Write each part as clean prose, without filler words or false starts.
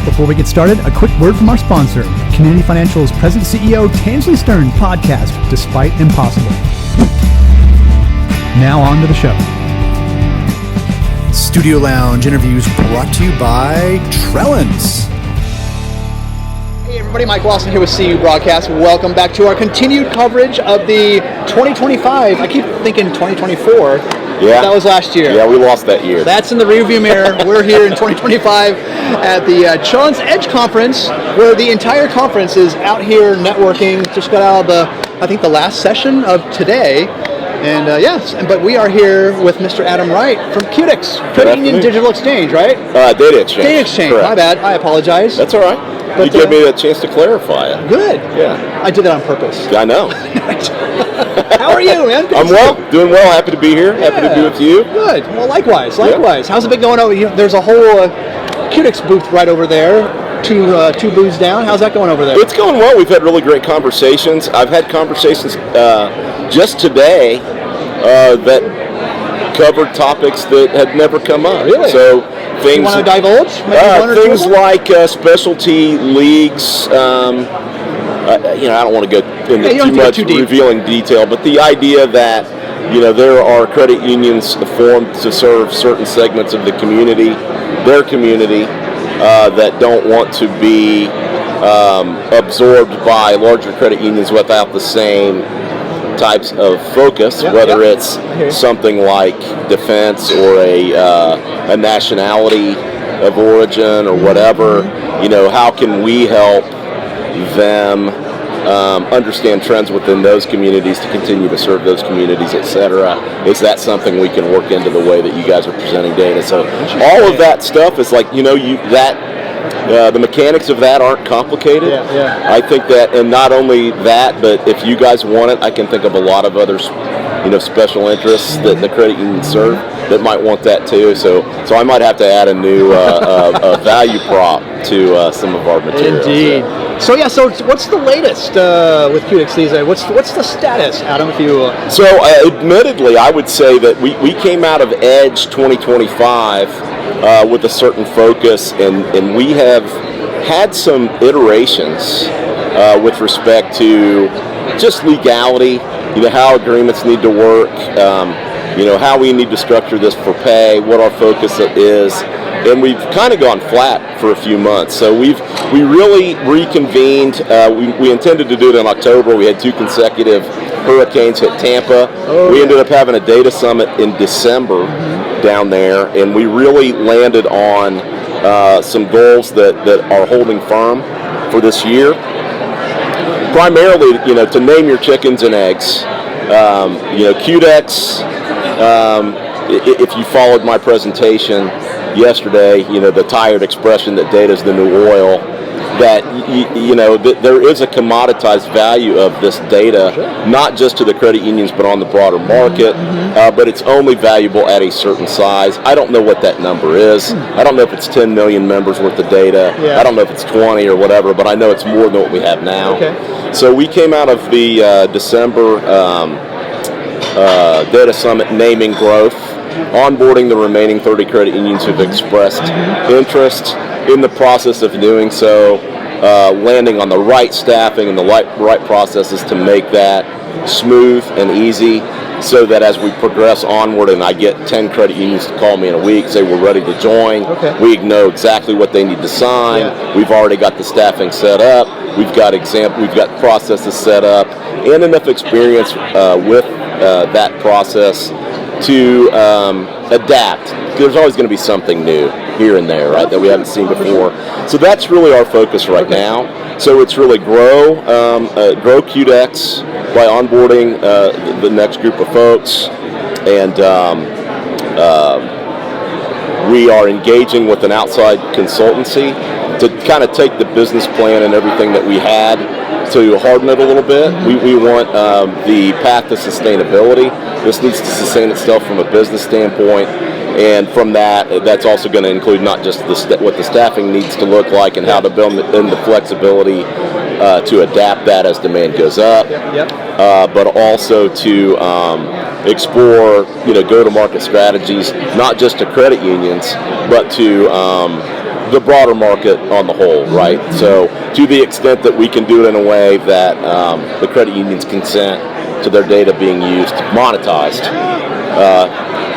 Before we get started, a quick word from our sponsor, Community Financial's President CEO Tansley Stern podcast, Despite Impossible. Now on to the show. Studio Lounge interviews brought to you by Trellens. Hey everybody, Mike Lawson here with CUBroadcast. Welcome back to our continued coverage of the 2025. I keep thinking 2024. Yeah. That was last year. Yeah, we lost that year. That's in the rearview mirror. We're here in 2025 at the Trellens EDGE conference, where the entire conference is out here networking. Just got out of the last session of today. And but we are here with Mr. Adam Wright from CUDX, Credit Union Digital Exchange, right? Data Exchange. Data Exchange, correct. My bad. I apologize. That's all right. But, you gave me a chance to clarify it. Good. Yeah. I did that on purpose. I know. How are you, man? I'm well, doing well. Happy to be here. Happy to be with you. Good. Well, likewise. Yeah. How's it been going over? There's a whole CUDX booth right over there, two booths down. How's that going over there? It's going well. We've had really great conversations. I've had conversations just today that covered topics that had never come up. Really? So things. You want to divulge? Things like specialty leagues. I don't want to go into too much revealing detail, but the idea that there are credit unions formed to serve certain segments of the community, their community, that don't want to be absorbed by larger credit unions without the same types of focus, whether it's something like defense or a nationality of origin or whatever. How can we help them understand trends within those communities to continue to serve those communities, etc. Is that something we can work into the way that you guys are presenting data? So all of that stuff is like, the mechanics of that aren't complicated. Yeah. I think that, and not only that, but if you guys want it, I can think of a lot of other special interests that the credit unions serve that might want that too. So I might have to add a new value prop to some of our materials. Indeed. So what's the latest with CUDX these days? What's the status, Adam? So admittedly, I would say that we came out of EDGE 2025 with a certain focus, and we have had some iterations with respect to just legality, how agreements need to work, how we need to structure this for pay, what our focus is, and we've kind of gone flat for a few months. So we really reconvened. We intended to do it in October. We had 2 consecutive hurricanes hit Tampa. We ended up having a data summit in December down there, and we really landed on some goals that are holding firm for this year. Primarily, to name your chickens and eggs. CUDX, if you followed my presentation yesterday, the tired expression that data is the new oil, that there is a commoditized value of this data, not just to the credit unions but on the broader market, but it's only valuable at a certain size. I don't know what that number is. I don't know if it's 10 million members worth of data. I don't know if it's 20 or whatever, but I know it's more than what we have now. So we came out of the December data summit naming growth, onboarding the remaining 30 credit unions who've expressed interest, in the process of doing so, landing on the right staffing and the right processes to make that smooth and easy, so that as we progress onward and I get 10 credit unions to call me in a week, say we're ready to join, we know exactly what they need to sign. We've already got the staffing set up. We've got processes set up, and enough experience with that process to adapt. There's always going to be something new here and there, right, that we haven't seen before. So that's really our focus right now. So it's really grow CUDX by onboarding the next group of folks, and we are engaging with an outside consultancy to kind of take the business plan and everything that we had to harden it a little bit. We want the path to sustainability. This needs to sustain itself from a business standpoint, and from that's also going to include not just what the staffing needs to look like and how to build in the flexibility to adapt that as demand goes up, but also to explore go-to-market strategies, not just to credit unions, but to the broader market on the whole, right? So to the extent that we can do it in a way that the credit unions consent to their data being used, monetized,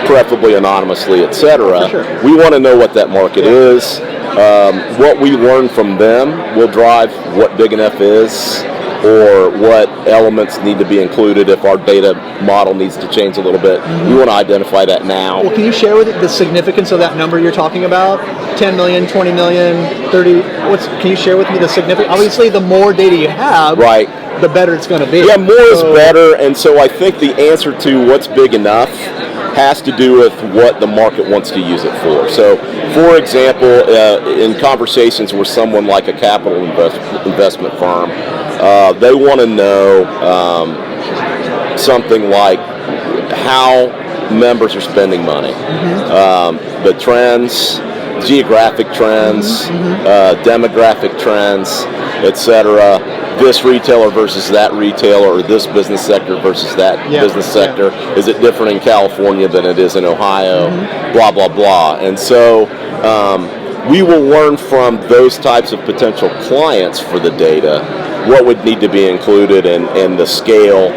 preferably anonymously, etc. Sure. We want to know what that market is. What we learn from them will drive what big enough is, or what elements need to be included if our data model needs to change a little bit. We want to identify that now. Well, can you share with the significance of that number you're talking about? 10 million, 20 million, 30, can you share with me the significance? Obviously, the more data you have, right, the better it's going to be. Yeah, more is better, and so I think the answer to what's big enough has to do with what the market wants to use it for. So, for example, in conversations with someone like a capital investment firm, they want to know something like how members are spending money, the trends, geographic trends, demographic trends, etc. This retailer versus that retailer, or this business sector versus that business sector. Is it different in California than it is in Ohio? Blah, blah, blah. And so we will learn from those types of potential clients for the data what would need to be included and the scale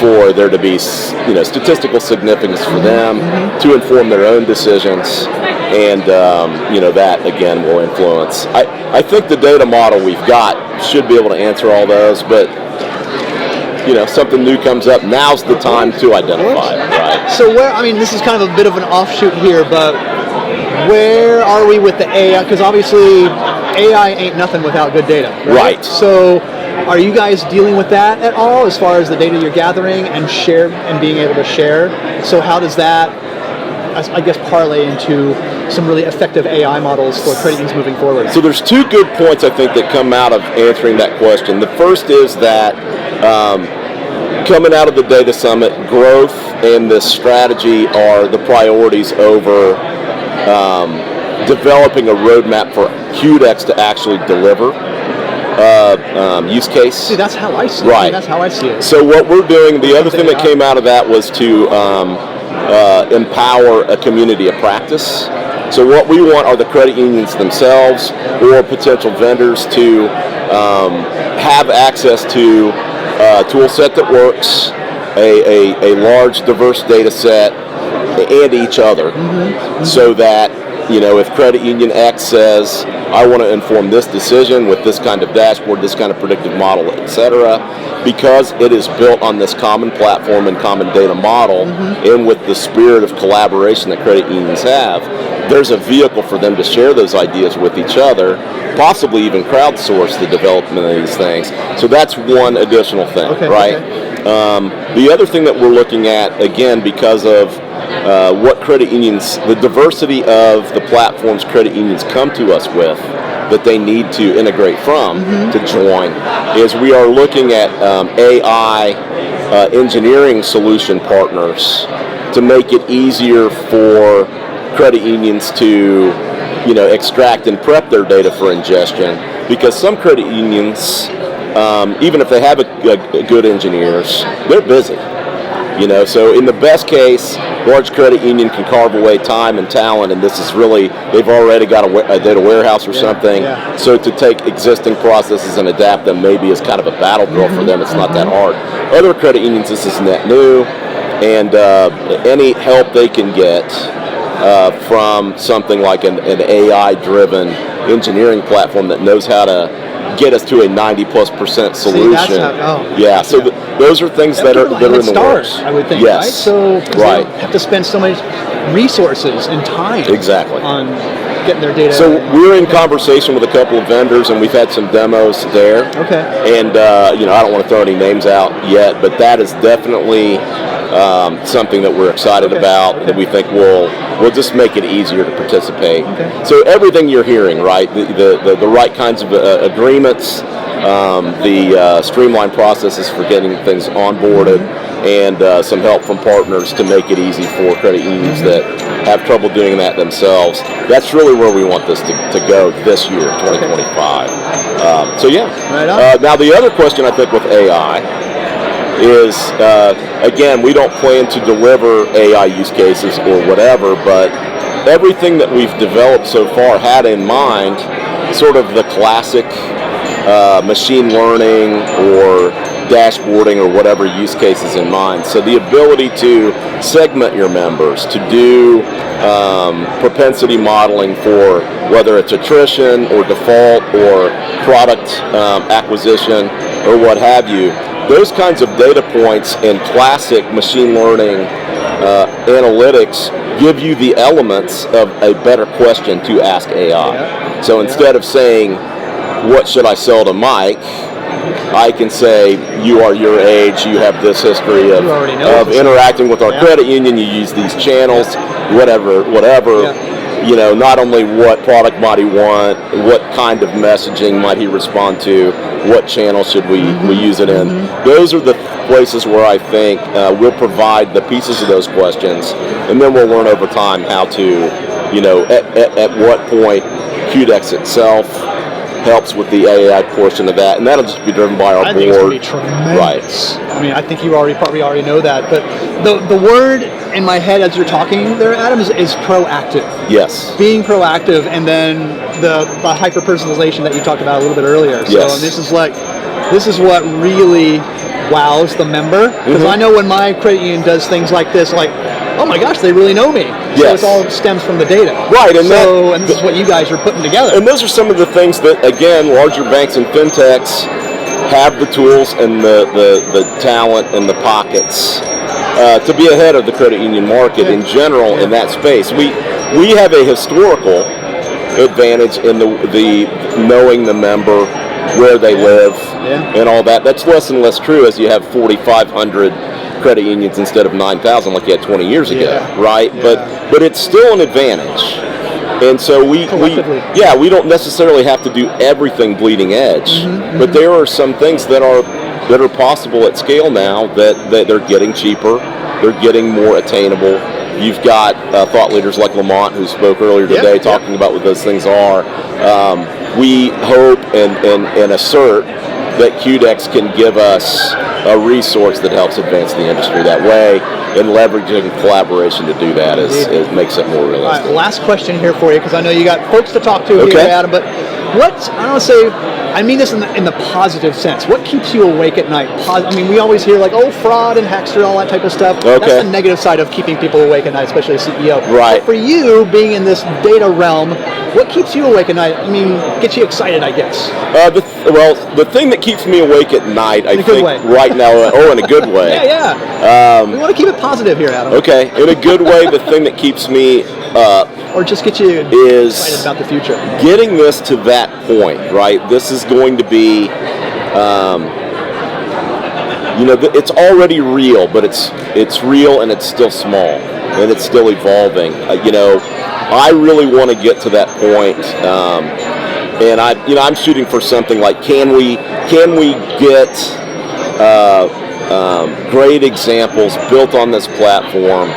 for there to be, statistical significance for them to inform their own decisions. And, that, again, will influence. I think the data model we've got should be able to answer all those, but, something new comes up, now's the time to identify it, right? So this is kind of a bit of an offshoot here, but where are we with the AI? Because obviously AI ain't nothing without good data, right? So are you guys dealing with that at all as far as the data you're gathering and share and being able to share? So how does that, I guess, parlay into some really effective AI models for credit unions moving forward? So there's two good points, I think, that come out of answering that question. The first is that coming out of the Data Summit, growth and this strategy are the priorities over developing a roadmap for CUDX to actually deliver use case. See, that's how I see it. Right. That's how I see it. So what we're doing, the other thing that came out of that was to empower a community of practice. So what we want are the credit unions themselves or potential vendors to have access to a tool set that works, a large diverse data set, and each other, so that if credit union X says, I want to inform this decision with this kind of dashboard, this kind of predictive model, etc., because it is built on this common platform and common data model, and with the spirit of collaboration that credit unions have, there's a vehicle for them to share those ideas with each other, possibly even crowdsource the development of these things. So that's one additional thing, right? Okay. The other thing that we're looking at, again, because of what credit unions, the diversity of the platforms credit unions come to us with that they need to integrate from to join, is we are looking at AI engineering solution partners to make it easier for credit unions to extract and prep their data for ingestion, because some credit unions, even if they have a good engineers, they're busy. So in the best case, large credit union can carve away time and talent, and this is really, they've already got a data warehouse or something. So to take existing processes and adapt them maybe is kind of a battle drill for them. It's not that hard. Other credit unions, this is net new, and any help they can get from something like an AI-driven engineering platform that knows how to get us to a 90+% solution. Those are things that are in the works. I would think, yes. Right? So they don't have to spend so much resources and time on getting their data. So we're in conversation with a couple of vendors, and we've had some demos there. Okay. And I don't want to throw any names out yet, but that is definitely something that we're excited about, that we think will just make it easier to participate. So everything you're hearing, right? The right kinds of agreements, the streamlined processes for getting things onboarded, and some help from partners to make it easy for credit unions that have trouble doing that themselves. That's really where we want this to go this year, 2025. Now the other question I think with AI is, again, we don't plan to deliver AI use cases or whatever, but everything that we've developed so far had in mind sort of the classic machine learning or dashboarding or whatever use cases in mind. So the ability to segment your members, to do propensity modeling for whether it's attrition or default or product acquisition or what have you, those kinds of data points in classic machine learning analytics give you the elements of a better question to ask AI. So instead of saying, what should I sell to Mike? I can say, you are your age, you have this history of interacting with our credit union, you use these channels, whatever. You know, not only what product might he want, what kind of messaging might he respond to, what channel should we use it in. Those are the places where I think we'll provide the pieces of those questions, and then we'll learn over time how to, you know, at what point CUDX itself helps with the AI portion of that, and that'll just be driven by our board. I think it's going to be tremendous. Right. I mean, I think you probably already know that, but the word in my head as you're talking there, Adam, is proactive. Yes. Being proactive, and then the hyper-personalization that you talked about a little bit earlier. So this is what really wows the member, because I know when my credit union does things like this, like, oh my gosh, they really know me. So it all stems from the data. Right, and this is what you guys are putting together. And those are some of the things that, again, larger banks and fintechs have the tools and the talent and the pockets to be ahead of the credit union market in general in that space. We have a historical advantage in the knowing the member, where they live, and all that. That's less and less true as you have 4,500 credit unions instead of 9,000 like you had 20 years ago, right? But it's still an advantage. And so we don't necessarily have to do everything bleeding edge, but there are some things that are possible at scale now that they're getting cheaper, they're getting more attainable. You've got thought leaders like Lamont, who spoke earlier today, talking about what those things are. We hope and assert that CUDX can give us a resource that helps advance the industry that way, and leveraging collaboration to do that is makes it more realistic. All right, last question here for you, because I know you got folks to talk to here, Adam, but I mean this in the positive sense. What keeps you awake at night? I mean, we always hear like, oh, fraud and hackster and all that type of stuff. That's the negative side of keeping people awake at night, especially a CEO. Right. But for you, being in this data realm, what keeps you awake at night? I mean, gets you excited, I guess. The thing that keeps me awake at night, I think, right now, in a good way. We want to keep it positive here, Adam. Okay, in a good way, the thing that keeps me or just get you excited about the future. Getting this to that point, right? This is going to be, it's already real, but it's real and it's still small and it's still evolving. I really want to get to that point, and I'm shooting for something like, can we get great examples built on this platform?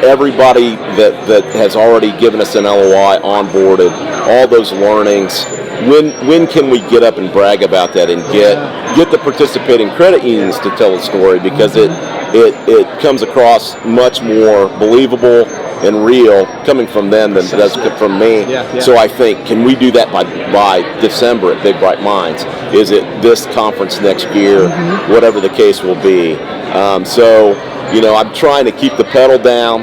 Everybody that has already given us an LOI onboarded, all those learnings. When can we get up and brag about that and get the participating credit unions to tell a story, because it comes across much more believable and real coming from them than it does from me. So I think, can we do that by December at Big Bright Minds? Is it this conference next year? Whatever the case will be. I'm trying to keep the pedal down.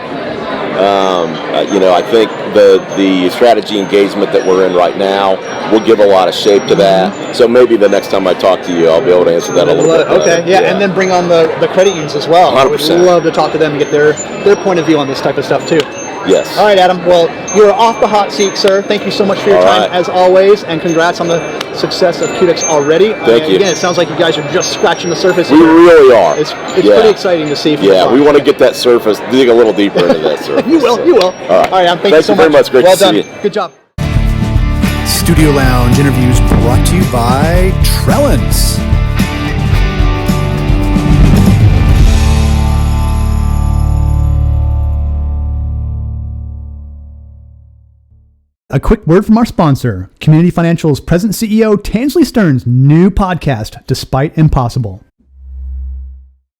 I think the strategy engagement that we're in right now will give a lot of shape to that. So maybe the next time I talk to you, I'll be able to answer that a little bit better. And then bring on the credit unions as well. 100%. I would love to talk to them and get their point of view on this type of stuff too. Yes. All right, Adam. Well, you are off the hot seat, sir. Thank you so much for your time, as always, and congrats on the success of CUDX already. Thank you. Again, it sounds like you guys are just scratching the surface. We really are. It's pretty exciting to see. We want to get that surface, dig a little deeper into that surface. You will. All right, Adam. Thank you so very much. Great well to done. see you. Good job. Studio Lounge interviews brought to you by Trellance. A quick word from our sponsor, Community Financial's present CEO, Tansley Stern's new podcast, Despite Impossible.